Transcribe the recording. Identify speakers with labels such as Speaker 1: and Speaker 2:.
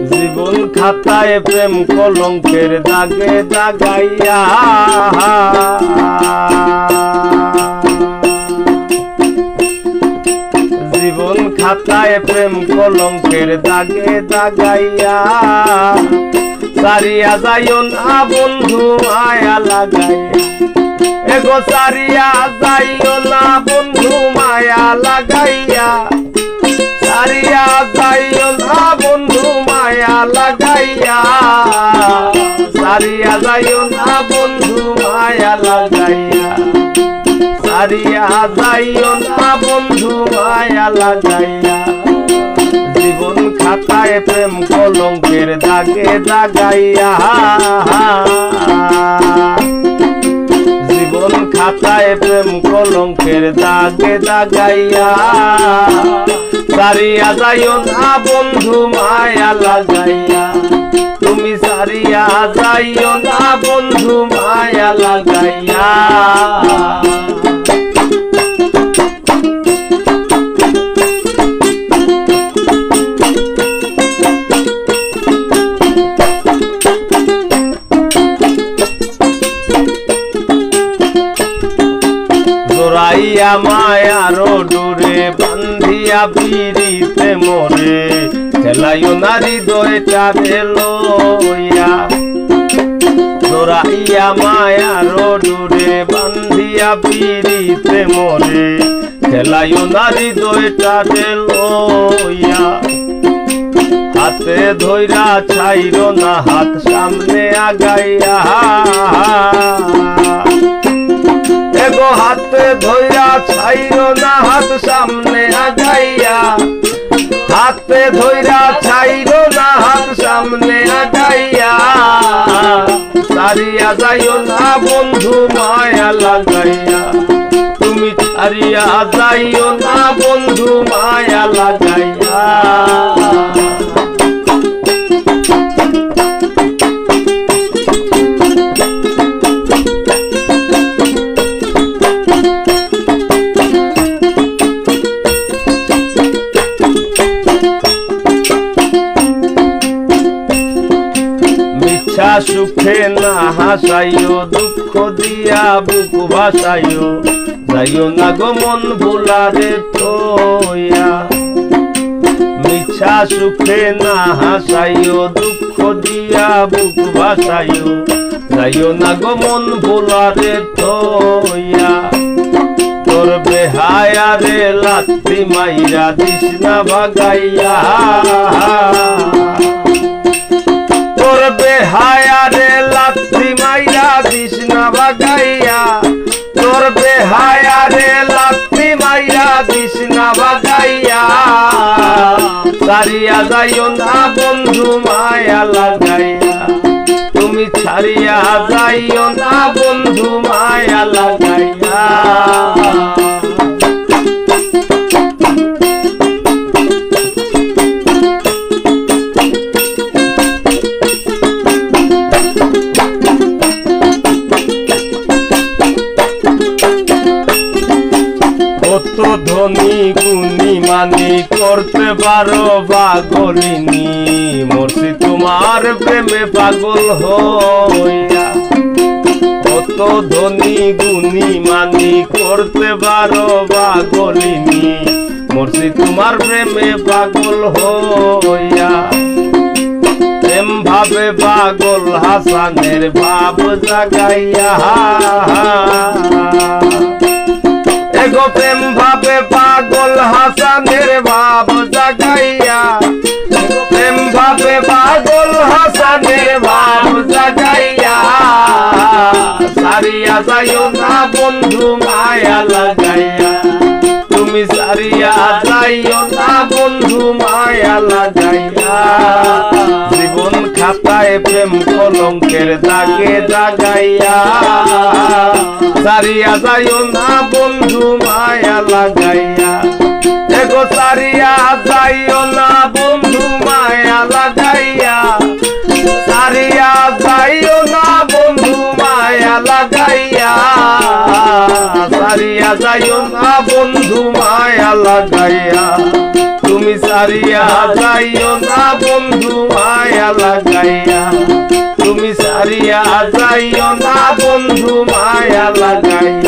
Speaker 1: জীবন খাতায় প্রেম কলঙ্কের দাগে দাগাইয়া জীবন খাতায় প্রেম কলঙ্কের দাগে দাগাইয়া সারিয়া যাইও না বন্ধু মায়া লাগাইয়া এগো সারিয়া যাইও না বন্ধু মায়া লাগাইয়া সারিয়া যাইও না বন্ধু মায়া লাগাইয়া সারিয়া যাইও না বন্ধু মায়া লাগাইয়া সারিয়া যাইও না বন্ধু মায়া লাগাইয়া জীবন খাতায় প্রেম কলঙ্কের দাগে দাগাইয়া জীবন খাতায় প্রেম কলঙ্কের দাগে দাগাইয়া সারিয়া যাইও না বন্ধু মায়া লাগাইয়া তুমি সারিয়া যাইও না বন্ধু মায়া লাগাইয়া জোড়াইয়া মায়ার ডোরে বান্ধিয়া পিড়িতে মোরে খেলাইও নারী দইটা লইয়া জোড়াইয়া মায়ার ডোরে বান্ধিয়া পিড়িতে মোরে খেলাইও নারী দইটা লইয়া হাতে ধইরা ছাইরো না হাত সামনে আগাইয়া এগো হাতে ধইরা ছাইরো না হাত সামনে আগাইয়া হাতে ধইরা ছাইরো না হাত সামনে আগাইয়া সারিয়া যাইও না বন্ধু মায়া লাগাইয়া তুমি সারিয়া যাইও না বন্ধু মায়া লাগাইয়া সুখে না হাসাইও দুঃখ দিয়া বুক ভাসাইও যাইও না গো মন ভুলারে তোয়া মিছা সুখে না হাসাইও দুঃখ দিয়া বুক ভাসাইও যাইও না গো মন ভুলারে তোয়া তোর বেহায়া রে লাত্তি মাইরা দিস না ভাগাইয়া তোর বেহায়া রে লাত্তি মাইরা দিস না ভাগাইয়া তোর বেহায়া রে লাত্তি মাইরা দিস না ভাগাইয়া সারিয়া যাইও না বন্ধু মায়া লাগাইয়া তুমি ছাড়িয়া যাইও না বন্ধু মায়া লাগাইয়া কত ধনী গুণী মানি করতে পারো পাগলিনী মরছি তোমার প্রেমে পাগল হইয়া কত ধনী গুণী মানি করতে পারো পাগলিনী মরছি তোমার প্রেমে পাগল হইয়া প্রেম ভাবে পাগল হাসানের ভাব জাগাইয়া এগো প্রেম ভাবে পাগল হাসানের ভাব জাগাইয়া প্রেম ভাবে পাগল হাসানের ভাব জাগাইয়া সারিয়া যাইও না বন্ধু মায়া লাগাইয়া তুমি সারিয়া যাইও না বন্ধু মায়া লাগাইয়া জীবন খাতায় প্রেম কলঙ্কের দাগে দাগাইয়া সারিয়া যাইও না বন্ধু মায়া লাগাইয়া এগো সারিয়া যাইও না বন্ধু মায়া লাগাইয়া সারিয়া যাইও না বন্ধু মায়া লাগাইয়া সারিয়া যাইও না বন্ধু মায়া লাগাইয়া তুমি তুমি সারিয়া যাইও না বন্ধু মায়া লাগাইয়া তুমি সারিয়া যাইও না বন্ধু মায়া লাগাইয়া